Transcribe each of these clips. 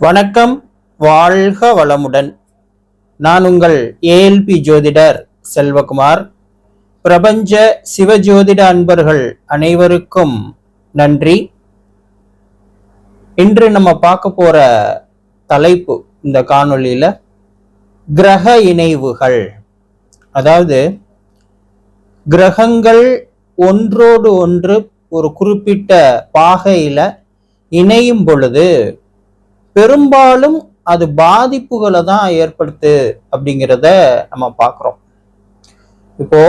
வணக்கம், வாழ்க வளமுடன். நான் உங்கள் ஏஎல்பி ஜோதிடர் செல்வகுமார். பிரபஞ்ச சிவஜோதிட அன்பர்கள் அனைவருக்கும் நன்றி. இன்று நம்ம பார்க்க போற தலைப்பு இந்த காணொளியில கிரக இணைவுகள். அதாவது கிரகங்கள் ஒன்றோடு ஒன்று ஒரு குறிப்பிட்ட பாகையில இணையும் பொழுது பெரும்பாலும் அது பாதிப்புகளை தான் ஏற்படுத்து அப்படிங்கிறத நம்ம பார்க்குறோம். இப்போ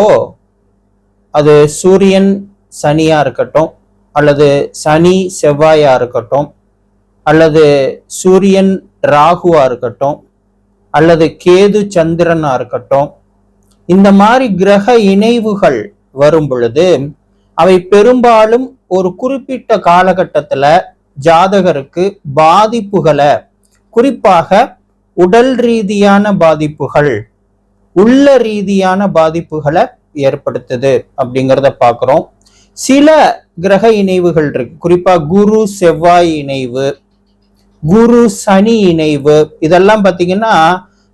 அது சூரியன் சனியா இருக்கட்டும், அல்லது சனி செவ்வாயா இருக்கட்டும், அல்லது சூரியன் ராகுவா இருக்கட்டும், அல்லது கேது சந்திரனா இருக்கட்டும், இந்த மாதிரி கிரக இணைவுகள் வரும் பொழுது அவை பெரும்பாலும் ஒரு குறிப்பிட்ட காலகட்டத்துல ஜாதகருக்கு பாதிப்புகளை, குறிப்பாக உடல் ரீதியான பாதிப்புகள், உள்ள ரீதியான பாதிப்புகளை ஏற்படுத்துது அப்படிங்கிறத பார்க்கிறோம். சில கிரக இணைவுகள் இருக்கு, குறிப்பா குரு செவ்வாய் இணைவு, குரு சனி இணைவு, இதெல்லாம் பார்த்தீங்கன்னா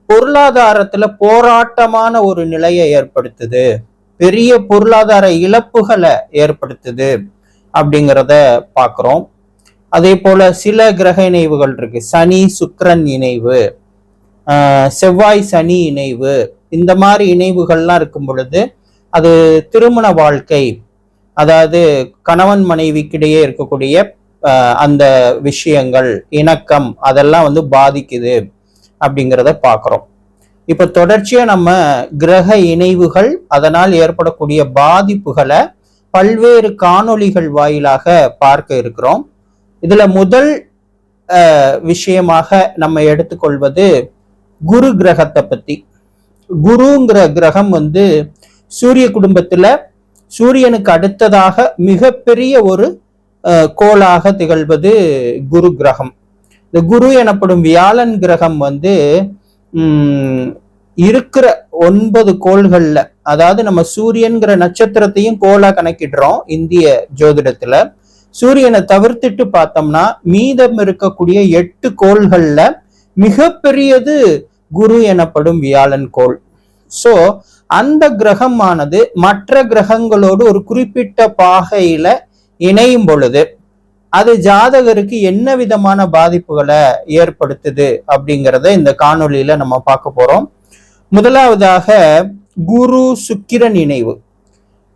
பொருளாதாரத்துல போராட்டமான ஒரு நிலையை ஏற்படுத்துது, பெரிய பொருளாதார இழப்புகளை ஏற்படுத்துது அப்படிங்கிறத பார்க்கிறோம். அதே போல சில கிரக இணைவுகள் இருக்கு, சனி சுக்கிரன் இணைவு, செவ்வாய் சனி இணைவு, இந்த மாதிரி இணைவுகள்லாம் இருக்கும் பொழுது அது திருமண வாழ்க்கை, அதாவது கணவன் மனைவிக்கிடையே இருக்கக்கூடிய அந்த விஷயங்கள், இணக்கம், அதெல்லாம் பாதிக்குது அப்படிங்கிறத பார்க்கிறோம். இப்ப தொடர்ச்சியா நம்ம கிரக இணைவுகள், அதனால் ஏற்படக்கூடிய பாதிப்புகளை பல்வேறு காணொளிகள் வாயிலாக பார்க்க இருக்கிறோம். இதுல முதல் விஷயமாக நம்ம எடுத்துக்கொள்வது குரு கிரகத்தை பத்தி. குருங்கிற கிரகம் சூரிய குடும்பத்துல சூரியனுக்கு அடுத்ததாக மிகப்பெரிய ஒரு கோளாக திகழ்வது குரு கிரகம். இந்த குரு எனப்படும் வியாழன் கிரகம் இருக்கிற 9 கோள்கள்ல, அதாவது நம்ம சூரியன்கிற நட்சத்திரத்தையும் கோளா கணக்கிடுறோம் இந்திய ஜோதிடத்துல. சூரியனை தவிர்த்துட்டு பார்த்தோம்னா மீதம் இருக்கக்கூடிய 8 கோள்கள்ல மிகப்பெரியது குரு எனப்படும் வியாழன் கோள். சோ அந்த கிரகமானது மற்ற கிரகங்களோடு ஒரு குறிப்பிட்ட பாகையில இணையும் பொழுது அது ஜாதகருக்கு என்ன விதமான பாதிப்புகளை ஏற்படுத்துது அப்படிங்கிறத இந்த காணொளியில நம்ம பார்க்க போறோம். முதலாவதாக குரு சுக்கிரன் இணைவு.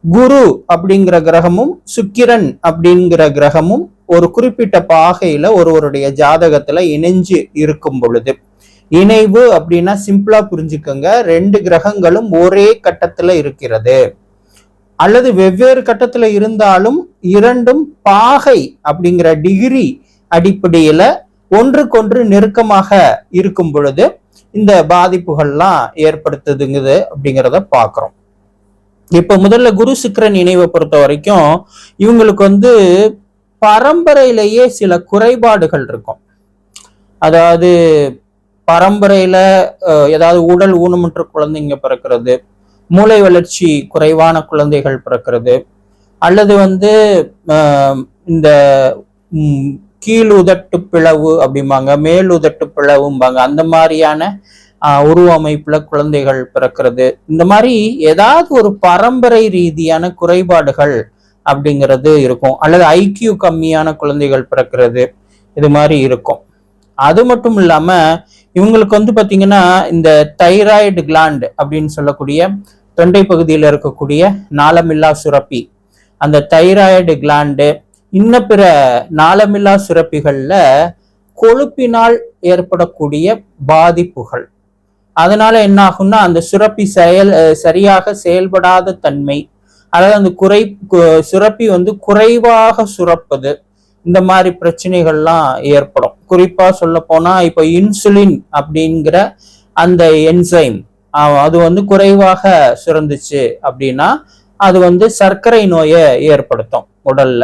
குரு அப்படிங்கிற கிரகமும் சுக்கிரன் அப்படிங்கிற கிரகமும் ஒரு குறிப்பிட்ட பாகையில ஒருவருடைய ஜாதகத்துல இணைஞ்சு இருக்கும் பொழுது, இணைவு அப்படின்னா சிம்பிளா புரிஞ்சுக்கோங்க, 2 கிரகங்களும் ஒரே கட்டத்துல இருக்கிறது, அல்லது வெவ்வேறு கட்டத்துல இருந்தாலும் இரண்டும் பாகை அப்படிங்கிற டிகிரி அடிப்படையில ஒன்றுக்கொன்று நெருக்கமாக இருக்கும் பொழுது இந்த பாதிப்புகள்லாம் ஏற்படுத்துதுங்குது அப்படிங்கிறத பார்க்கிறோம். இப்ப முதல்ல குரு சுக்கிரன் இணைவை பொறுத்த வரைக்கும் இவங்களுக்கு பரம்பரையிலேயே சில குறைபாடுகள் இருக்கும். அதாவது பரம்பரையில ஏதாவது உடல் ஊனமுற்ற குழந்தைங்க பிறக்கிறது, மூளை வளர்ச்சி குறைவான குழந்தைகள் பிறக்கிறது, அல்லது இந்த கீழ் உதட்டு பிளவு அப்படிம்பாங்க, மேல் உதட்டு பிளவும்பாங்க, அந்த மாதிரியான உருவ அமைப்புல குழந்தைகள் பிறக்கிறது. இந்த மாதிரி ஏதாவது ஒரு பரம்பரை ரீதியான குறைபாடுகள் அப்படிங்கிறது இருக்கும். அல்லது ஐக்கியூ கம்மியான குழந்தைகள் பிறக்கிறது, இது மாதிரி இருக்கும். அது மட்டும் இல்லாம இவங்களுக்கு பாத்தீங்கன்னா இந்த தைராய்டு கிளாண்ட் அப்படின்னு சொல்லக்கூடிய தொண்டை பகுதியில் இருக்கக்கூடிய நாளமில்லா சுரப்பி, அந்த தைராய்டு கிளாண்டு, இன்ன பிற நாளமில்லா சுரப்பிகள்ல கொழுப்பினால் ஏற்படக்கூடிய பாதிப்புகள், அதனால என்ன ஆகும்னா அந்த சுரப்பி சரியாக செயல்படாத தன்மை, அதாவது அந்த சுரப்பி குறைவாக சுரப்பது, இந்த மாதிரி பிரச்சனைகள்லாம் ஏற்படும். குறிப்பா சொல்ல போனா இப்ப இன்சுலின் அப்படிங்கிற அந்த என்சைம் அது குறைவாக சுரந்துச்சு அப்படின்னா அது சர்க்கரை நோயை ஏற்படுத்தும் உடல்ல.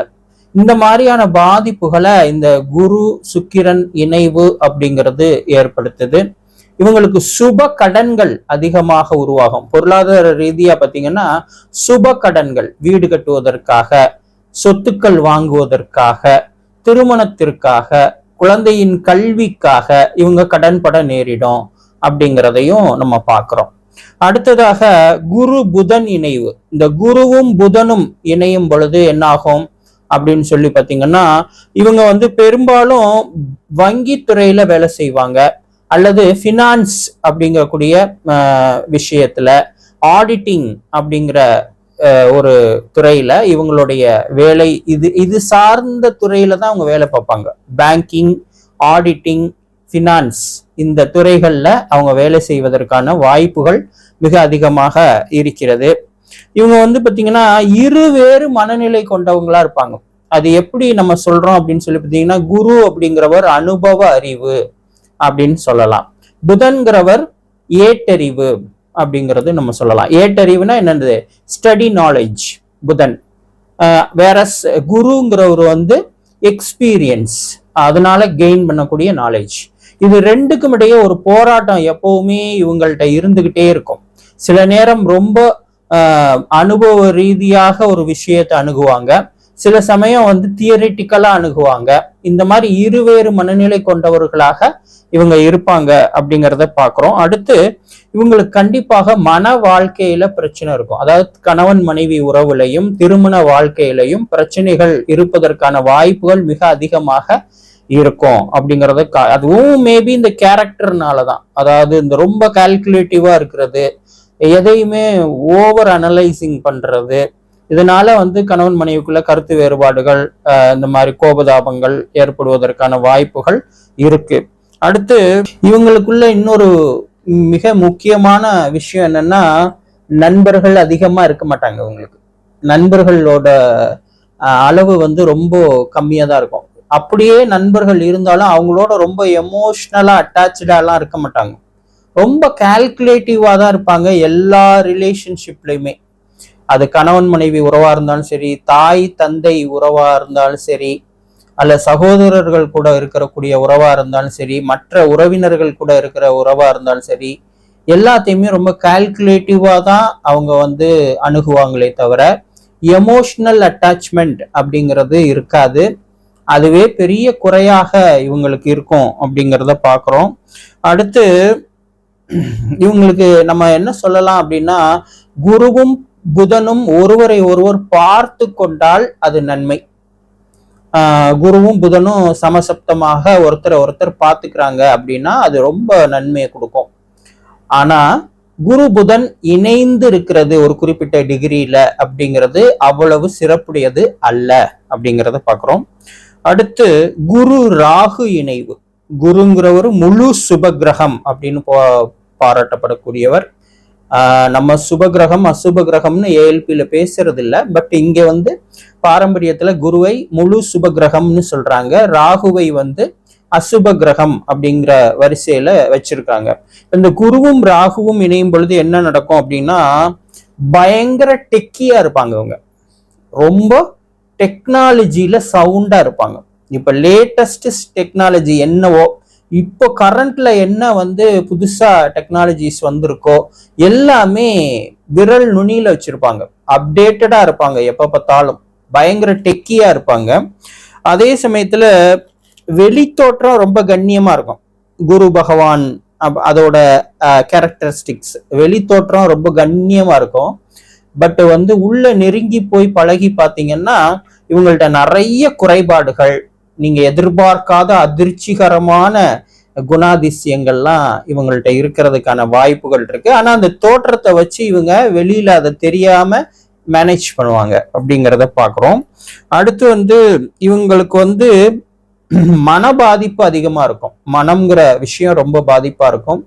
இந்த மாதிரியான பாதிப்புகளை இந்த குரு சுக்கிரன் இணைவு அப்படிங்கிறது ஏற்படுத்துது. இவங்களுக்கு சுப கடன்கள் அதிகமாக உருவாகும். பொருளாதார ரீதியா பாத்தீங்கன்னா சுப கடன்கள், வீடு கட்டுவதற்காக, சொத்துக்கள் வாங்குவதற்காக, திருமணத்திற்காக, குழந்தையின் கல்விக்காக இவங்க கடன்பட நேரிடும் அப்படிங்கிறதையும் நம்ம பார்க்கிறோம். அடுத்ததாக குரு புதன் இணைவு. இந்த குருவும் புதனும் இணையும் பொழுது என்னாகும் அப்படின்னு சொல்லி பார்த்தீங்கன்னா, இவங்க வந்து பெரும்பாலும் வங்கி துறையில வேலை செய்வாங்க, அல்லது ஃபினான்ஸ் அப்படிங்கக்கூடிய விஷயத்துல, ஆடிட்டிங் அப்படிங்கிற ஒரு துறையில இவங்களுடைய வேலை இது சார்ந்த துறையில தான் அவங்க வேலை பார்ப்பாங்க. பேங்கிங், ஆடிட்டிங், ஃபினான்ஸ் இந்த துறைகள்ல அவங்க வேலை செய்வதற்கான வாய்ப்புகள் மிக அதிகமாக இருக்கிறது. இவங்க வந்து பாத்தீங்கன்னா இருவேறு மனநிலை கொண்டவங்களா இருப்பாங்க. அது எப்படி நம்ம சொல்றோம் அப்படின்னு சொல்லி பார்த்தீங்கன்னா, குரு அப்படிங்கிறவர் அனுபவ அறிவு அப்படின்னு சொல்லலாம், புதன்கிறவர் ஏட்டறிவு அப்படிங்கிறது நம்ம சொல்லலாம். ஏட்டறிவுனா என்னது? ஸ்டடி நாலேஜ் புதன். வேற குருங்கிறவர் வந்து எக்ஸ்பீரியன்ஸ், அதனால கெயின் பண்ணக்கூடிய நாலேஜ். இது ரெண்டுக்கும் இடையே ஒரு போராட்டம் எப்பவுமே இவங்கள்ட்ட இருந்துகிட்டே இருக்கும். சில நேரம் ரொம்ப அனுபவ ரீதியாக ஒரு விஷயத்தை அணுகுவாங்க, சில சமயம் வந்து தியரிட்டிக்கலா அணுகுவாங்க. இந்த மாதிரி இருவேறு மனநிலை கொண்டவர்களாக இவங்க இருப்பாங்க அப்படிங்கிறத பாக்குறோம். அடுத்து இவங்களுக்கு கண்டிப்பாக மன வாழ்க்கையில பிரச்சனை இருக்கும். அதாவது கணவன் மனைவி உறவுலையும் திருமண வாழ்க்கையிலையும் பிரச்சனைகள் இருப்பதற்கான வாய்ப்புகள் மிக அதிகமாக இருக்கும் அப்படிங்கறத அதுவும் மேபி இந்த கேரக்டர்னாலதான். அதாவது இந்த ரொம்ப கால்குலேட்டிவா இருக்கிறது, எதையுமே ஓவர் அனலைசிங் பண்றது, இதனால வந்து கணவன் மனைவிக்குள்ள கருத்து வேறுபாடுகள், இந்த மாதிரி கோபதாபங்கள் ஏற்படுவதற்கான வாய்ப்புகள் இருக்கு. அடுத்து இவங்களுக்குள்ள இன்னொரு மிக முக்கியமான விஷயம் என்னன்னா, நண்பர்கள் அதிகமா இருக்க மாட்டாங்க. இவங்களுக்கு நண்பர்களோட அளவு வந்து ரொம்ப கம்மியா தான் இருக்கும். அப்படியே நண்பர்கள் இருந்தாலும் அவங்களோட ரொம்ப எமோஷ்னலா அட்டாச்சாலாம் இருக்க மாட்டாங்க. ரொம்ப கால்குலேட்டிவா தான் இருப்பாங்க எல்லா ரிலேஷன்ஷிப்லயுமே. அது கணவன் மனைவி உறவா இருந்தாலும் சரி, தாய் தந்தை உறவா இருந்தாலும் சரி, அல்ல சகோதரர்கள் கூட இருக்கக்கூடிய உறவா இருந்தாலும் சரி, மற்ற உறவினர்கள் கூட இருக்கிற உறவா இருந்தாலும் சரி, எல்லாத்தையுமே ரொம்ப கால்குலேட்டிவா தான் அவங்க வந்து அணுகுவாங்களே தவிர எமோஷனல் அட்டாச்மெண்ட் அப்படிங்கிறது இருக்காது. அதுவே பெரிய குறையாக இவங்களுக்கு இருக்கும் அப்படிங்கிறத பார்க்குறோம். அடுத்து இவங்களுக்கு நம்ம என்ன சொல்லலாம் அப்படின்னா, குருவும் புதனும் ஒருவரை ஒருவர் பார்த்து கொண்டால் அது நன்மை. குருவும் புதனும் சமசப்தமாக ஒருத்தரை ஒருத்தர் பார்த்துக்கிறாங்க அப்படின்னா அது ரொம்ப நன்மையை கொடுக்கும். ஆனா குரு புதன் இணைந்து இருக்கிறது ஒரு குறிப்பிட்ட டிகிரியில அப்படிங்கிறது அவ்வளவு சிறப்புடையது அல்ல அப்படிங்கிறத பார்க்குறோம். அடுத்து குரு ராகு இணைவு. குருங்கிறவர் முழு சுபகிரகம் அப்படின்னு பாராட்டப்படக்கூடியவர். நம்ம சுபகிரகம் அசுப கிரகம்னு ஏஎல்பியில பேசுறது இல்லை, பட் இங்க வந்து பாரம்பரியத்துல குருவை முழு சுபகிரகம்னு சொல்றாங்க, ராகுவை வந்து அசுப கிரகம் அப்படிங்கிற வரிசையில வச்சிருக்காங்க. இந்த குருவும் ராகுவும் இணையும் பொழுது என்ன நடக்கும் அப்படின்னா, பயங்கர டெக்கியா இருப்பாங்க. அவங்க ரொம்ப டெக்னாலஜியில சவுண்டா இருப்பாங்க. இப்ப லேட்டஸ்ட் டெக்னாலஜி என்னவோ, இப்போ கரண்ட்ல என்ன வந்து புதுசா டெக்னாலஜிஸ் வந்திருக்கோ எல்லாமே விரல் நுனியில வச்சிருப்பாங்க, அப்டேட்டடா இருப்பாங்க, எப்ப பார்த்தாலும் பயங்கர டெக்கியா இருப்பாங்க. அதே சமயத்துல வெளித்தோற்றம் ரொம்ப கண்ணியமா இருக்கும். குரு பகவான் அதோட கேரக்டரிஸ்டிக்ஸ் வெளித்தோற்றம் ரொம்ப கண்ணியமா இருக்கும். பட் வந்து உள்ள நெருங்கி போய் பழகி பார்த்தீங்கன்னா இவங்கள்ட்ட நிறைய குறைபாடுகள், நீங்க எதிர்பார்க்காத அதிர்ச்சிகரமான குணாதிசயங்கள்லாம் இவங்கள்ட்ட இருக்கிறதுக்கான வாய்ப்புகள் இருக்கு. ஆனா அந்த தோற்றத்தை வச்சு இவங்க வெளியில அதை தெரியாம மேனேஜ் பண்ணுவாங்க அப்படிங்கிறத பாக்குறோம். அடுத்து வந்து இவங்களுக்கு வந்து மன பாதிப்பு அதிகமா இருக்கும். மனம்ங்கிற விஷயம் ரொம்ப பாதிப்பா இருக்கும்.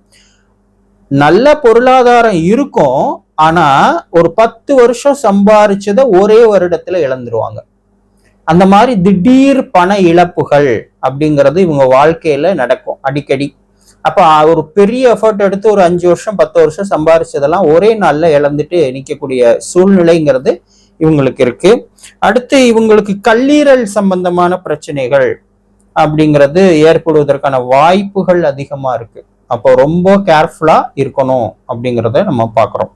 நல்ல பொருளாதாரம் இருக்கும், ஆனா ஒரு 10 வருஷம் சம்பாரிச்சதை ஒரே வருடத்துல இழந்துருவாங்க. அந்த மாதிரி திடீர் பண இழப்புகள் அப்படிங்கிறது இவங்க வாழ்க்கையில நடக்கும் அடிக்கடி. அப்ப ஒரு பெரிய எஃபர்ட் எடுத்து ஒரு 5 வருஷம் 10 வருஷம் சம்பாரிச்சதெல்லாம் ஒரே நாள்ல இழந்துட்டு நிற்கக்கூடிய சூழ்நிலைங்கிறது இவங்களுக்கு இருக்கு. அடுத்து இவங்களுக்கு கல்லீரல் சம்பந்தமான பிரச்சனைகள் அப்படிங்கிறது ஏற்படுவதற்கான வாய்ப்புகள் அதிகமா இருக்கு. அப்போ ரொம்ப கேர்ஃபுல்லா இருக்கணும் அப்படிங்கிறத நம்ம பார்க்கிறோம்.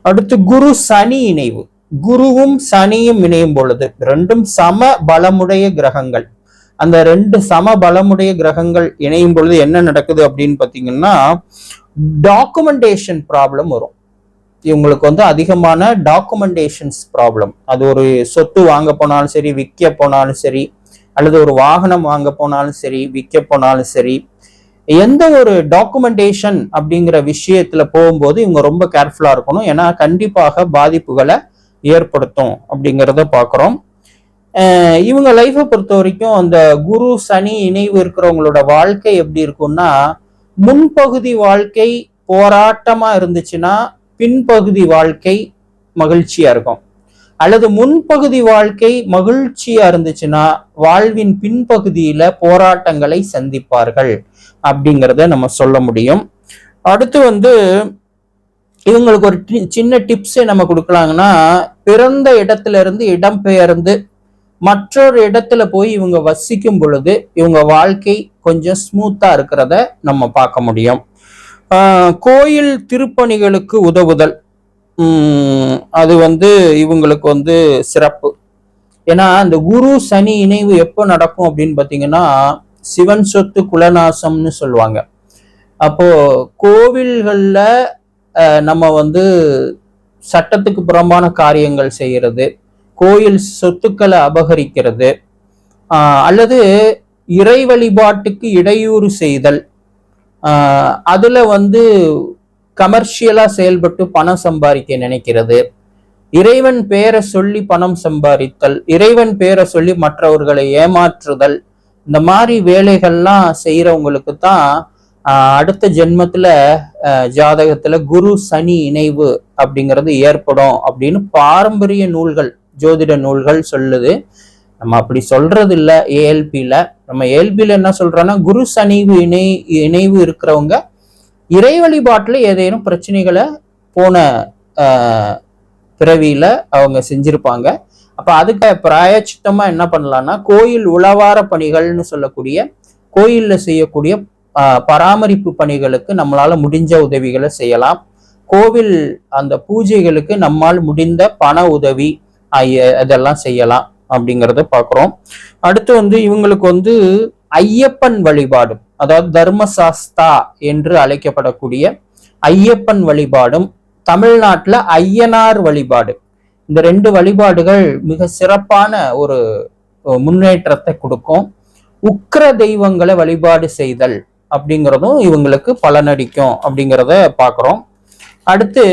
அடுத்து குரு சனி இணைவு. குருவும் சனியும் இணையும் பொழுது ரெண்டும் சம பலமுடைய கிரகங்கள். அந்த ரெண்டு சம பலமுடைய கிரகங்கள் இணையும் பொழுது என்ன நடக்குது அப்படின்னு பாத்தீங்கன்னா டாக்குமெண்டேஷன் ப்ராப்ளம் வரும். இவங்களுக்கு வந்து அதிகமான டாக்குமெண்டேஷன்ஸ் ப்ராப்ளம். அது ஒரு சொத்து வாங்க போனாலும் சரி, விற்க போனாலும் சரி, அல்லது ஒரு வாகனம் வாங்க போனாலும் சரி, விற்க போனாலும் சரி, எந்த ஒரு டாக்குமெண்டேஷன் அப்படிங்கிற விஷயத்துல போகும்போது இவங்க ரொம்ப கேர்ஃபுல்லா இருக்கணும். ஏன்னா கண்டிப்பாக பாதிப்புகளை ஏற்படுத்தும் அப்படிங்கிறத பார்க்குறோம். இவங்க லைஃபை பொறுத்த வரைக்கும் அந்த குரு சனி இணைவு இருக்கிறவங்களோட வாழ்க்கை எப்படி இருக்கும்னா, முன்பகுதி வாழ்க்கை போராட்டமா இருந்துச்சுன்னா பின்பகுதி வாழ்க்கை மகிழ்ச்சியா இருக்கும். அல்லது முன்பகுதி வாழ்க்கை மகிழ்ச்சியா இருந்துச்சுன்னா வாழ்வின் பின்பகுதியில போராட்டங்களை சந்திப்பார்கள் அப்படிங்கிறத நம்ம சொல்ல முடியும். அடுத்து வந்து இவங்களுக்கு ஒரு சின்ன டிப்ஸ் நம்ம கொடுக்கலாங்கன்னா, பிறந்த இடத்துல இருந்து இடம்பெயர்ந்து மற்றொரு இடத்துல போய் இவங்க வசிக்கும் பொழுது இவங்க வாழ்க்கை கொஞ்சம் ஸ்மூத்தா இருக்கிறத நம்ம பார்க்க முடியும். கோயில் திருப்பணிகளுக்கு உதவுதல், அது வந்து இவங்களுக்கு வந்து சிறப்பு. ஏன்னா அந்த குரு சனி இணைவு எப்போ நடக்கும் அப்படின்னு பார்த்தீங்கன்னா, சிவன் சொத்து குலநாசம்னு சொல்லுவாங்க. அப்போ கோவில்கள்ல நம்ம வந்து சட்டத்துக்கு புறம்பான காரியங்கள் செய்யறது, கோயில் சொத்துக்களை அபகரிக்கிறது, அல்லது இறை வழிபாட்டுக்கு இடையூறு செய்தல், அதுல வந்து கமர்ஷியலா செயல்பட்டு பணம் சம்பாதிக்க நினைக்கிறது, இறைவன் பேரை சொல்லி பணம் சம்பாதித்தல், இறைவன் பேரை சொல்லி மற்றவர்களை ஏமாற்றுதல், இந்த மாதிரி வேலைகள்லாம் செய்யறவங்களுக்கு தான் அடுத்த ஜென்மத்துல ஜாதகத்துல குரு சனி இணைவு அப்படிங்கிறது ஏற்படும் அப்படின்னு பாரம்பரிய நூல்கள், ஜோதிட நூல்கள் சொல்லுது. நம்ம அப்படி சொல்றது இல்ல. ஏஎல்பியில நம்ம ஏஎல்பியில என்ன சொல்றோம்னா, குரு சனி இணைவு இருக்கிறவங்க இறை வழிபாட்டுல ஏதேனும் பிரச்சனைகளை போன பிறவியில அவங்க செஞ்சிருப்பாங்க. அப்ப அதுக்கு பிராயச்சித்தமா என்ன பண்ணலாம்னா, கோயில் உளவார பணிகள்னு சொல்லக்கூடிய கோயில்ல செய்யக்கூடிய பராமரிப்பு பணிகளுக்கு நம்மளால முடிஞ்ச உதவிகளை செய்யலாம். கோவில் அந்த பூஜைகளுக்கு நம்மால் முடிந்த பண உதவி அதெல்லாம் செய்யலாம் அப்படிங்கிறத பார்க்குறோம். அடுத்து வந்து இவங்களுக்கு வந்து ஐயப்பன் வழிபாடு, அதாவது தர்மசாஸ்தா என்று அழைக்கப்படக்கூடிய ஐயப்பன் வழிபாடும், தமிழ்நாட்டுல ஐயனார் வழிபாடு, இந்த ரெண்டு வழிபாடுகள் மிக சிறப்பான ஒரு முன்னேற்றத்தை கொடுக்கும். உக்கிர தெய்வங்களை வழிபாடு செய்தல் அப்படிங்கிறதும் இவங்களுக்கு பலனடிக்கும் அப்படிங்கிறத பார்க்குறோம். அடுத்து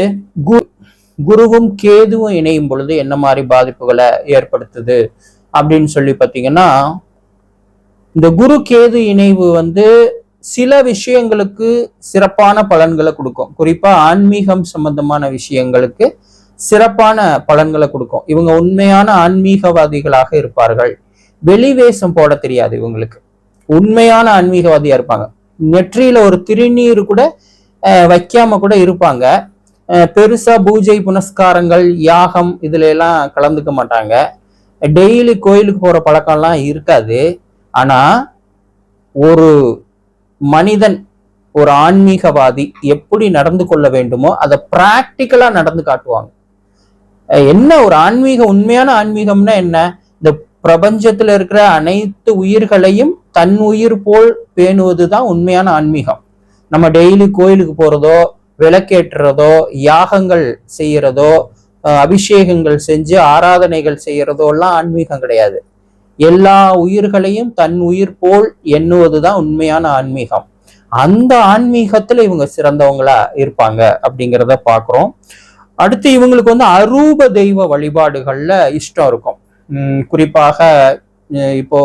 குருவும் கேதுவும் இணையும் பொழுது என்ன மாதிரி பாதிப்புகளை ஏற்படுத்துது அப்படின்னு சொல்லி பார்த்தீங்கன்னா, இந்த குரு கேது இணைவு வந்து சில விஷயங்களுக்கு சிறப்பான பலன்களை கொடுக்கும். குறிப்பா ஆன்மீகம் சம்பந்தமான விஷயங்களுக்கு சிறப்பான பலன்களை கொடுக்கும். இவங்க உண்மையான ஆன்மீகவாதிகளாக இருப்பார்கள். வெளிவேஷம் போட தெரியாது இவங்களுக்கு. உண்மையான ஆன்மீகவாதியா இருப்பாங்க. நெற்றியில ஒரு திருநீர் கூட வைக்காம கூட இருப்பாங்க. பெருசா பூஜை புனஸ்காரங்கள் யாகம் இதுல எல்லாம் கலந்துக்க மாட்டாங்க. டெய்லி கோயிலுக்கு போற பழக்கம்லாம் இருக்காது. ஆனா ஒரு மனிதன், ஒரு ஆன்மீகவாதி எப்படி நடந்து கொள்ள வேண்டுமோ அதை பிராக்டிக்கலா நடந்து காட்டுவாங்க. என்ன ஒரு ஆன்மீகம், உண்மையான ஆன்மீகம்னா என்ன? இந்த பிரபஞ்சத்துல இருக்கிற அனைத்து உயிர்களையும் தன் உயிர் போல் பேணுவதுதான் உண்மையான ஆன்மீகம். நம்ம டெய்லி கோயிலுக்கு போறதோ, விளக்கேற்றுறதோ, யாகங்கள் செய்யறதோ, அபிஷேகங்கள் செஞ்சு ஆராதனைகள் செய்யறதோ எல்லாம் ஆன்மீகம் கிடையாது. எல்லா உயிர்களையும் தன் உயிர் போல் எண்ணுவதுதான் உண்மையான ஆன்மீகம். அந்த ஆன்மீகத்துல இவங்க சிறந்தவங்களா இருப்பாங்க அப்படிங்கிறத பாக்குறோம். அடுத்து இவங்களுக்கு வந்து அரூப தெய்வ வழிபாடுகள்ல இஷ்டம் இருக்கும். குறிப்பாக இப்போ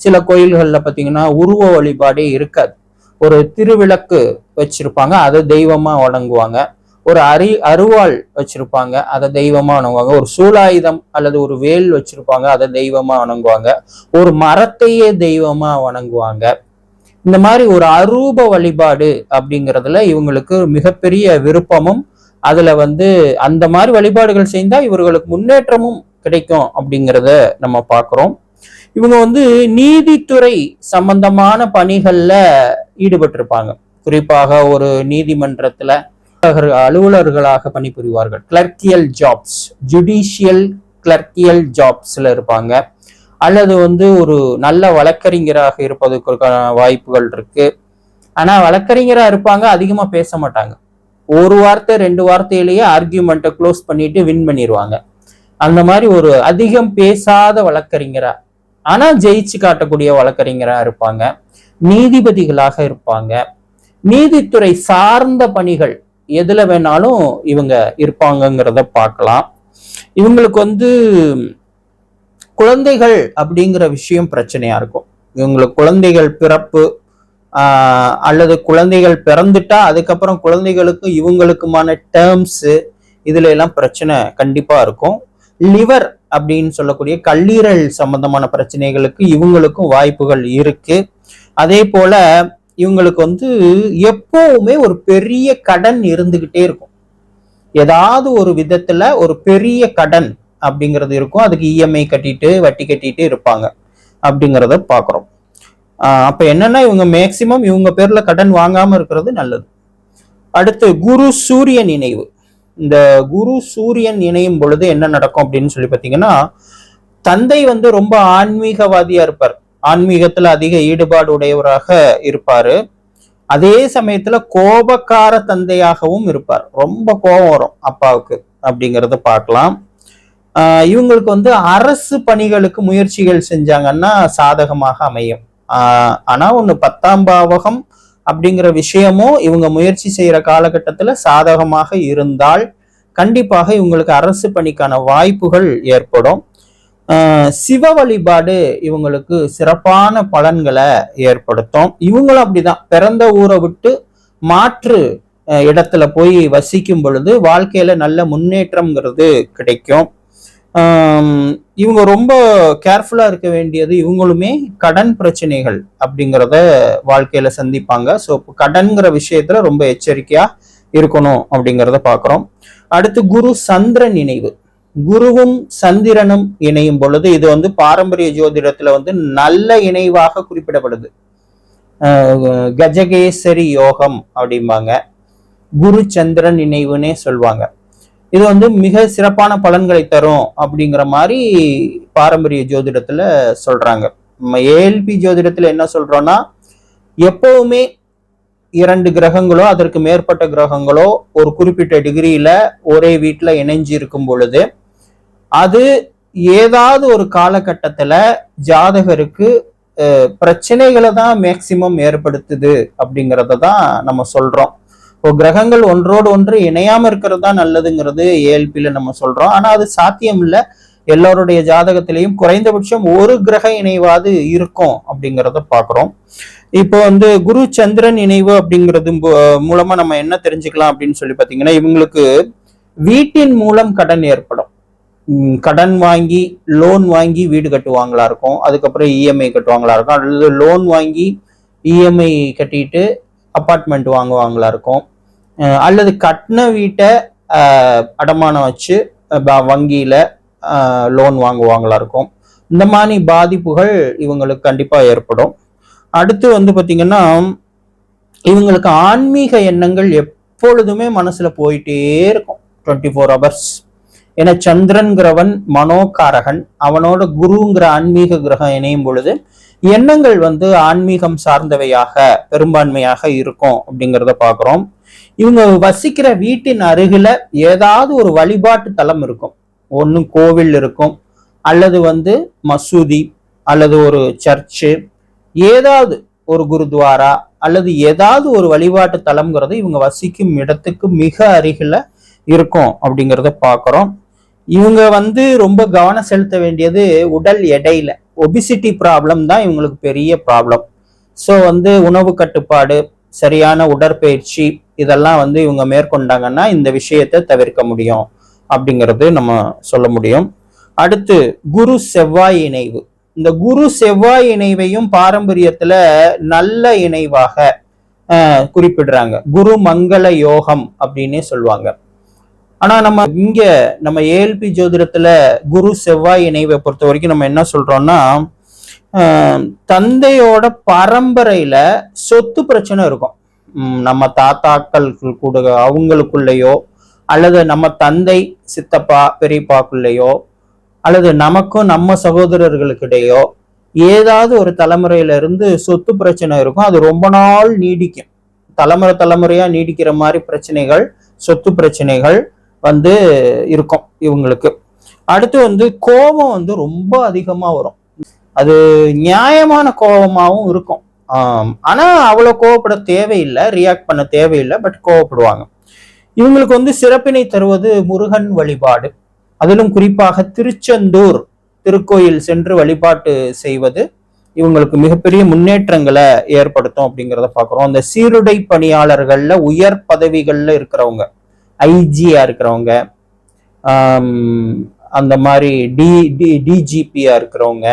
சில கோயில்கள்ல பாத்தீங்கன்னா உருவ வழிபாடே இருக்காது. ஒரு திருவிளக்கு வச்சிருப்பாங்க, அதை தெய்வமா வணங்குவாங்க. ஒரு அருவாள் வச்சிருப்பாங்க, அதை தெய்வமா வணங்குவாங்க. ஒரு சூலாயுதம் அல்லது ஒரு வேல் வச்சிருப்பாங்க, அதை தெய்வமா வணங்குவாங்க. ஒரு மரத்தையே தெய்வமா வணங்குவாங்க. இந்த மாதிரி ஒரு அரூப வழிபாடு அப்படிங்கிறதுல இவங்களுக்கு மிகப்பெரிய விருப்பமும், அதுல வந்து அந்த மாதிரி வழிபாடுகள் செய்தா இவர்களுக்கு முன்னேற்றமும் கிடைக்கும் அப்படிங்கிறத நம்ம பார்க்கிறோம். இவங்க வந்து நீதித்துறை சம்பந்தமான பணிகள்ல ஈடுபட்டிருப்பாங்க. குறிப்பாக ஒரு நீதிமன்றத்துல அலுவலர்களாக பணிபுரிவார்கள். கிளர்க்கியல் ஜாப்ஸ், ஜுடிஷியல் கிளர்க்கியல் ஜாப்ஸ்ல இருப்பாங்க. அல்லது வந்து ஒரு நல்ல வழக்கறிஞராக இருப்பதற்கான வாய்ப்புகள் இருக்கு. ஆனா வழக்கறிஞரா இருப்பாங்க, அதிகமா பேச மாட்டாங்க. ஒரு வார்த்தை 2 வார்த்தையிலேயே ஆர்கியூமெண்ட்டை க்ளோஸ் பண்ணிட்டு வின் பண்ணிடுவாங்க. அந்த மாதிரி ஒரு அதிகம் பேசாத வழக்கறிஞரா, ஆனா ஜெயிச்சு காட்டக்கூடிய வழக்கறிஞரா இருப்பாங்க. நீதிபதிகளாக இருப்பாங்க. நீதித்துறை சார்ந்த பணிகள் எதுல வேணாலும் இவங்க இருப்பாங்கங்கிறத பார்க்கலாம். இவங்களுக்கு வந்து குழந்தைகள் அப்படிங்கிற விஷயம் பிரச்சனையா இருக்கும். இவங்களுக்கு குழந்தைகள் பிறப்பு அல்லது குழந்தைகள் பிறந்துட்டா அதுக்கப்புறம் குழந்தைகளுக்கும் இவங்களுக்குமான டேர்ம்ஸ் இதுல எல்லாம் பிரச்சனை கண்டிப்பா இருக்கும். லிவர் அப்படின்னு சொல்லக்கூடிய கல்லீரல் சம்பந்தமான பிரச்சனைகளுக்கு இவங்களுக்கும் வாய்ப்புகள் இருக்கு. அதே போல இவங்களுக்கு வந்து எப்பவுமே ஒரு பெரிய கடன் இருந்துகிட்டே இருக்கும். ஏதாவது ஒரு விதத்துல ஒரு பெரிய கடன் அப்படிங்கிறது இருக்கும். அதுக்கு இஎம்ஐ கட்டிட்டு வட்டி கட்டிட்டு இருப்பாங்க அப்படிங்கிறத பாக்குறோம். அப்ப என்னன்னா இவங்க மேக்சிமம் இவங்க பேர்ல கடன் வாங்காம இருக்கிறது நல்லது. அடுத்து குரு சூரியன் இணைவு. இந்த குரு சூரியன் இணையும் பொழுது என்ன நடக்கும் அப்படின்னு சொல்லி பாத்தீங்கன்னா, தந்தை வந்து ரொம்ப ஆன்மீகவாதியா இருப்பார். ஆன்மீகத்துல அதிக ஈடுபாடு உடையவராக இருப்பாரு. அதே சமயத்துல கோபக்கார தந்தையாகவும் இருப்பார். ரொம்ப கோபம் வரும் அப்பாவுக்கு அப்படிங்கிறத பார்க்கலாம். இவங்களுக்கு வந்து அரசு பணிகளுக்கு முயற்சிகள் செஞ்சாங்கன்னா சாதகமாக அமையும். ஆனா ஒண்ணு 10ஆம் பாவகம் அப்படிங்கிற விஷயமும் இவங்க முயற்சி செய்யற காலகட்டத்துல சாதகமாக இருந்தால் கண்டிப்பாக இவங்களுக்கு அரசு பணிக்கான வாய்ப்புகள் ஏற்படும். சிவ வழிபாடு இவங்களுக்கு சிறப்பான பலன்களை ஏற்படுத்தும். இவங்களும் அப்படிதான், பிறந்த ஊரை விட்டு மாற்று இடத்துல போய் வசிக்கும் பொழுது வாழ்க்கையில நல்ல முன்னேற்றம்ங்கிறது கிடைக்கும். இவங்க ரொம்ப கேர்ஃபுல்லா இருக்க வேண்டியது, இவங்களுமே கடன் பிரச்சனைகள் அப்படிங்கிறத வாழ்க்கையில சந்திப்பாங்க. ஸோ கடன்கிற விஷயத்துல ரொம்ப எச்சரிக்கையா இருக்கணும் அப்படிங்கிறத பாக்குறோம். அடுத்து குரு சந்திரன் இணைவு. குருவும் சந்திரனும் இணையும் பொழுது இது வந்து பாரம்பரிய ஜோதிடத்துல வந்து நல்ல இணைவாக குறிப்பிடப்படுது. கஜகேசரி யோகம் அப்படிம்பாங்க. குரு சந்திரன் இணைவுன்னே சொல்லுவாங்க. இது வந்து மிக சிறப்பான பலன்களை தரும் அப்படிங்கிற மாதிரி பாரம்பரிய ஜோதிடத்துல சொல்றாங்க. நம்ம ஏஎல்பி ஜோதிடத்துல என்ன சொல்றோம்னா, எப்பவுமே 2 கிரகங்களோ அதற்கு மேற்பட்ட கிரகங்களோ ஒரு குறிப்பிட்ட டிகிரியில ஒரே வீட்டுல இணைஞ்சு இருக்கும் பொழுது அது ஏதாவது ஒரு காலகட்டத்துல ஜாதகருக்கு பிரச்சனைகளை தான் மேக்சிமம் ஏற்படுத்துது அப்படிங்கிறத தான் நம்ம சொல்றோம். இப்போ கிரகங்கள் ஒன்றோடு ஒன்று இணையாம இருக்கிறது தான் நல்லதுங்கிறது ஏஎல்பியில நம்ம சொல்றோம். ஆனா அது சாத்தியம் இல்லை. எல்லோருடைய ஜாதகத்திலையும் குறைந்தபட்சம் ஒரு கிரக இணைவாது இருக்கும் அப்படிங்கிறத பாக்குறோம். இப்போ வந்து குரு சந்திரன் இணைவு அப்படிங்கிறது மூலமா நம்ம என்ன தெரிஞ்சுக்கலாம் அப்படின்னு சொல்லி பாத்தீங்கன்னா, இவங்களுக்கு வீட்டின் மூலம் கடன் ஏற்படும். கடன் வாங்கி லோன் வாங்கி வீடு கட்டுவாங்களா இருக்கும், அதுக்கப்புறம் இஎம்ஐ கட்டுவாங்களா இருக்கும், அல்லது லோன் வாங்கி இஎம்ஐ கட்டிட்டு அப்பார்ட்மெண்ட் வாங்குவாங்களா இருக்கும், அல்லது கட்டின வீட்டை அடமானம் வச்சு வங்கியில லோன் வாங்குவாங்களா இருக்கும். இந்த மாதிரி பாதிப்புகள் இவங்களுக்கு கண்டிப்பா ஏற்படும். அடுத்து வந்து பாத்தீங்கன்னா, இவங்களுக்கு ஆன்மீக எண்ணங்கள் எப்பொழுதுமே மனசுல போயிட்டே இருக்கும் 24 hours. ஏன்னா சந்திரன்கிறவன் மனோகாரகன், அவனோட குருங்கிற ஆன்மீக கிரகம் இணையும் பொழுது எண்ணங்கள் வந்து ஆன்மீகம் சார்ந்தவையாக பெரும்பான்மையாக இருக்கும் அப்படிங்கிறத பாக்குறோம். இவங்க வசிக்கிற வீட்டின் அருகில ஏதாவது ஒரு வழிபாட்டு தலம் இருக்கும். ஒண்ணு கோவில் இருக்கும், அல்லது வந்து மசூதி, அல்லது ஒரு சர்ச்சு, ஏதாவது ஒரு குருத்வாரா, அல்லது ஏதாவது ஒரு வழிபாட்டு தலம்ங்கிறது இவங்க வசிக்கும் இடத்துக்கு மிக அருகில இருக்கும் அப்படிங்கிறத பாக்குறோம். இவங்க வந்து ரொம்ப கவனம் செலுத்த வேண்டியது உடல் எடையில. ஒபிசிட்டி ப்ராப்ளம் தான் இவங்களுக்கு பெரிய ப்ராப்ளம். ஸோ வந்து உணவு கட்டுப்பாடு, சரியான உடற்பயிற்சி இதெல்லாம் வந்து இவங்க மேற்கொண்டாங்கன்னா இந்த விஷயத்தை தவிர்க்க முடியும் அப்படிங்கிறது நம்ம சொல்ல முடியும். அடுத்து குரு செவ்வாய் இணைவு. இந்த குரு செவ்வாய் இணைவையும் பாரம்பரியத்துல நல்ல இணைவாக குறிப்பிடுறாங்க. குரு மங்கள யோகம் அப்படின்னே சொல்லுவாங்க. ஆனா நம்ம ஏஎல்பி ஜோதிடத்துல குரு செவ்வாய் இணைவை பொறுத்த வரைக்கும் நம்ம என்ன சொல்றோம்னா, தந்தையோட பரம்பரையில சொத்து பிரச்சனை இருக்கும். நம்ம தாத்தாக்கள் கூட அவங்களுக்குள்ளேயோ, அல்லது நம்ம தந்தை சித்தப்பா பெரியப்பாக்குள்ளேயோ, அல்லது நமக்கும் நம்ம சகோதரர்களுக்கிடையோ ஏதாவது ஒரு தலைமுறையில இருந்து சொத்து பிரச்சனை இருக்கும். அது ரொம்ப நாள் நீடிக்கும். தலைமுறையா நீடிக்கிற மாதிரி பிரச்சனைகள், சொத்து பிரச்சனைகள் வந்து இருக்கும் இவங்களுக்கு. அடுத்து வந்து கோபம் வந்து ரொம்ப அதிகமா வரும். அது நியாயமான கோபமாகவும் இருக்கும். ஆனா அவ்வளவு கோவப்பட தேவையில்லை, ரியாக்ட் பண்ண தேவையில்லை, பட் கோவப்படுவாங்க. இவங்களுக்கு வந்து சிறப்பினை தருவது முருகன் வழிபாடு. அதிலும் குறிப்பாக திருச்செந்தூர் திருக்கோயில் சென்று வழிபாட்டு செய்வது இவங்களுக்கு மிகப்பெரிய முன்னேற்றங்களை ஏற்படுத்தும் அப்படிங்கிறத பார்க்குறோம். அந்த சீருடை பணியாளர்கள்ல உயர் பதவிகள்ல இருக்கிறவங்க, ஐஜியா இருக்கிறவங்க, அந்த மாதிரி டிஜிபியா இருக்கிறவங்க,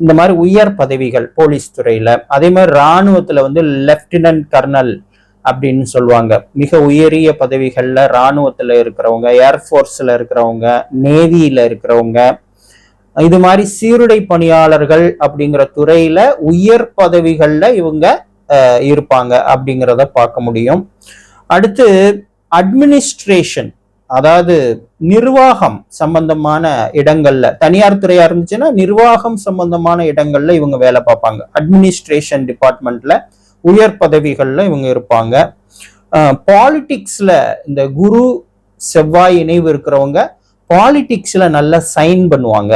இந்த மாதிரி உயர் பதவிகள் போலீஸ் துறையில, அதே மாதிரி இராணுவத்துல வந்து லெப்டினன்ட் கர்னல் அப்படின்னு சொல்லுவாங்க. மிக உயரிய பதவிகள்ல இராணுவத்துல இருக்கிறவங்க, ஏர்ஃபோர்ஸ்ல இருக்கிறவங்க, நேவியில இருக்கிறவங்க, இது மாதிரி சீருடை பணியாளர்கள் அப்படிங்கிற துறையில உயர் பதவிகள்ல இவங்க இருப்பாங்க அப்படிங்கிறத பார்க்க முடியும். அடுத்து அட்மினிஸ்ட்ரேஷன், அதாவது நிர்வாகம் சம்பந்தமான இடங்கள்ல, தனியார் துறையா இருந்துச்சுன்னா நிர்வாகம் சம்பந்தமான இடங்கள்ல இவங்க வேலை பார்ப்பாங்க. அட்மினிஸ்ட்ரேஷன் டிபார்ட்மெண்ட்ல உயர் பதவிகள்ல இவங்க இருப்பாங்க. பாலிடிக்ஸ்ல இந்த குரு செவ்வாய் இணைவு இருக்கிறவங்க பாலிடிக்ஸ்ல நல்லா சைன் பண்ணுவாங்க,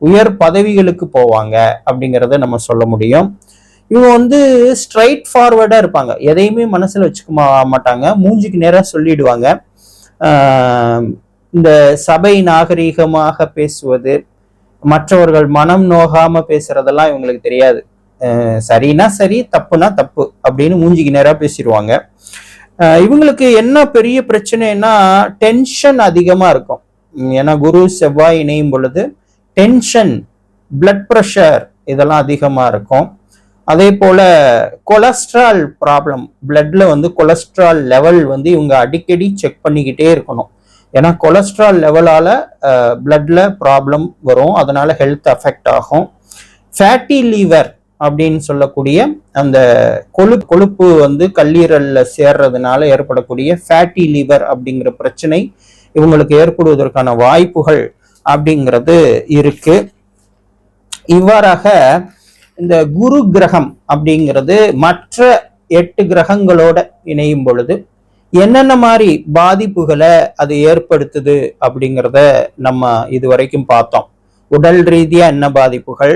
உயர் பதவிகளுக்கு போவாங்க அப்படிங்கிறத நம்ம சொல்ல முடியும். இவங்க வந்து ஸ்ட்ரைட் ஃபார்வர்டா இருப்பாங்க, எதையுமே மனசுல வச்சுக்க மாட்டாங்க, மூஞ்சிக்கு நேரா சொல்லிடுவாங்க. இந்த சபை நாகரீகமாக பேசுவது, மற்றவர்கள் மனம் நோகாம பேசுறதெல்லாம் இவங்களுக்கு தெரியாது. சரினா சரி, தப்புனா தப்பு அப்படின்னு மூஞ்சிக்கு நேரா பேசிடுவாங்க. இவங்களுக்கு என்ன பெரிய பிரச்சனைனா டென்ஷன் அதிகமா இருக்கும். ஏன்னா குரு செவ்வாய் இணையும் பொழுது டென்ஷன், பிளட் ப்ரெஷர் இதெல்லாம் அதிகமா இருக்கும். அதே போல கொலஸ்ட்ரால் ப்ராப்ளம், பிளட்ல வந்து கொலஸ்ட்ரால் லெவல் வந்து இவங்க அடிக்கடி செக் பண்ணிக்கிட்டே இருக்கணும். ஏன்னா கொலஸ்ட்ரால் லெவலால பிளட்ல ப்ராப்ளம் வரும், அதனால ஹெல்த் அஃபெக்ட் ஆகும். ஃபேட்டி லிவர் அப்படின்னு சொல்லக்கூடிய அந்த கொழுப்பு வந்து கல்லீரல்ல சேர்றதுனால ஏற்படக்கூடிய ஃபேட்டி லிவர் அப்படிங்கிற பிரச்சனை இவங்களுக்கு ஏற்படுவதற்கான வாய்ப்புகள் அப்படிங்கிறது இருக்கு. இவ்வாறாக இந்த குரு கிரகம் அப்படிங்கிறது மற்ற 8 கிரகங்களோட இணையும் பொழுது என்னென்ன மாதிரி பாதிப்புகளை அது ஏற்படுத்துது அப்படிங்கிறத நம்ம இதுவரைக்கும் பார்த்தோம். உடல் ரீதியா என்ன பாதிப்புகள்,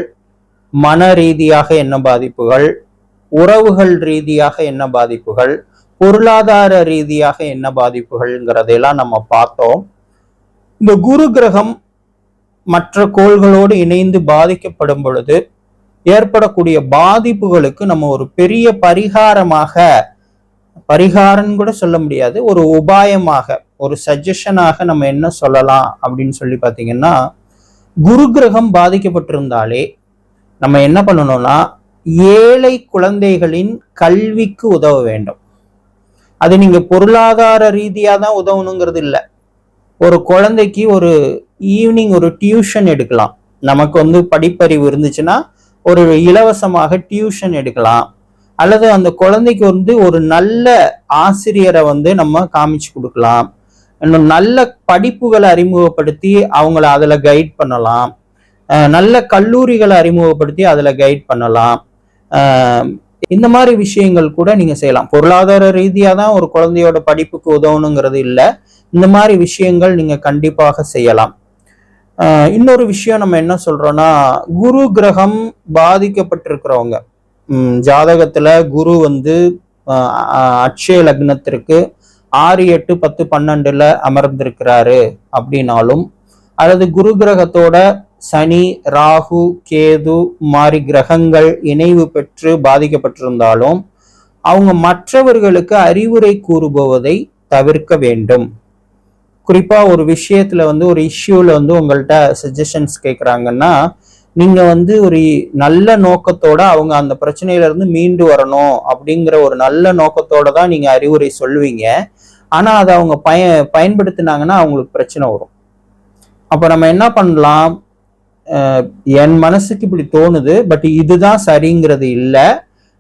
மன ரீதியாக என்ன பாதிப்புகள், உறவுகள் ரீதியாக என்ன பாதிப்புகள், பொருளாதார ரீதியாக என்ன பாதிப்புகள்ங்கிறதையெல்லாம் நம்ம பார்த்தோம். இந்த குரு கிரகம் மற்ற கோள்களோடு இணைந்து பாதிக்கப்படும் பொழுது ஏற்படக்கூடிய பாதிப்புகளுக்கு நம்ம ஒரு பெரிய பரிகாரம் கூட சொல்ல முடியாது, ஒரு உபாயமாக, ஒரு சஜஷனாக நம்ம என்ன சொல்லலாம் அப்படின்னு சொல்லி பார்த்தீங்கன்னா, குரு கிரகம் பாதிக்கப்பட்டிருந்தாலே நம்ம என்ன பண்ணணும்னா ஏழை குழந்தைகளின் கல்விக்கு உதவ வேண்டும். அது நீங்க பொருளாதார ரீதியா தான் உதவணுங்கிறது இல்லை. ஒரு குழந்தைக்கு ஒரு ஈவினிங் ஒரு டியூஷன் எடுக்கலாம். நமக்கு வந்து படிப்பறிவு இருந்துச்சுன்னா ஒரு இலவசமாக டியூஷன் எடுக்கலாம். அல்லது அந்த குழந்தைக்கு வந்து ஒரு நல்ல ஆசிரியரை வந்து நம்ம காமிச்சு கொடுக்கலாம். இன்னும் நல்ல படிப்புகளை அறிமுகப்படுத்தி அவங்கள அதுல கைட் பண்ணலாம். நல்ல கல்லூரிகளை அறிமுகப்படுத்தி அதுல கைட் பண்ணலாம். இந்த மாதிரி விஷயங்கள் கூட நீங்க செய்யலாம். பொருளாதார ரீதியா தான் ஒரு குழந்தையோட படிப்புக்கு உதவணுங்கிறது இல்லை, இந்த மாதிரி விஷயங்கள் நீங்க கண்டிப்பாக செய்யலாம். இன்னொரு விஷயம் நம்ம என்ன சொல்றோம்னா, குரு கிரகம் பாதிக்கப்பட்டிருக்கிறவங்க ஜாதகத்துல குரு வந்து அட்சய லக்னத்திற்கு 6, 8, 10, 12ல அமர்ந்திருக்கிறாரு அப்படின்னாலும், அல்லது குரு கிரகத்தோட சனி, ராகு, கேது மாதிரி கிரகங்கள் இணைவு பெற்று பாதிக்கப்பட்டிருந்தாலும் அவங்க மற்றவர்களுக்கு அறிவுரை கூறுபவதை தவிர்க்க வேண்டும். குறிப்பா ஒரு விஷயத்துல வந்து ஒரு இஷ்யூல வந்து உங்கள்கிட்ட சஜஷன்ஸ் கேட்குறாங்கன்னா, நீங்க வந்து ஒரு நல்ல நோக்கத்தோட அவங்க அந்த பிரச்சனையில இருந்து மீண்டு வரணும் அப்படிங்கிற ஒரு நல்ல நோக்கத்தோட தான் நீங்க அறிவுரை சொல்லுவீங்க. ஆனா அதை அவங்க பயன்படுத்தினாங்கன்னா அவங்களுக்கு பிரச்சனை வரும். அப்ப நம்ம என்ன பண்ணலாம், என் மனசுக்கு இப்படி தோணுது, பட் இதுதான் சரிங்கிறது இல்லை,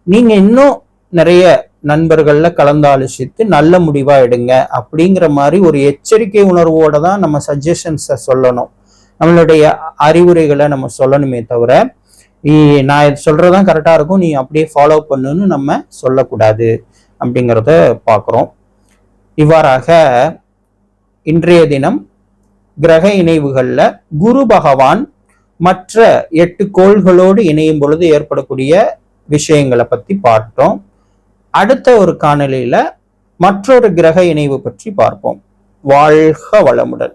நீங்க இன்னும் நிறைய நண்பர்கள்ல கலந்தாலோசித்து நல்ல முடிவா எடுங்க அப்படிங்கிற மாதிரி ஒரு எச்சரிக்கை உணர்வோட தான் நம்ம சஜஷன்ஸை சொல்லணும். நம்மளுடைய அறிவுரைகளை நம்ம சொல்லணுமே தவிர நான் சொல்றதான் கரெக்டா இருக்கும், நீ அப்படியே ஃபாலோ பண்ணுன்னு நம்ம சொல்லக்கூடாது அப்படிங்கிறத பார்க்குறோம். இவ்வாறாக இன்றைய தினம் கிரக இணைவுகள்ல குரு பகவான் மற்ற 8 கோள்களோடு இணையும் பொழுது ஏற்படக்கூடிய விஷயங்களை பத்தி பார்த்தோம். அடுத்த ஒரு காணொளியில மற்றொரு கிரக இணைவு பற்றி பார்ப்போம். வாழ்க வளமுடன்.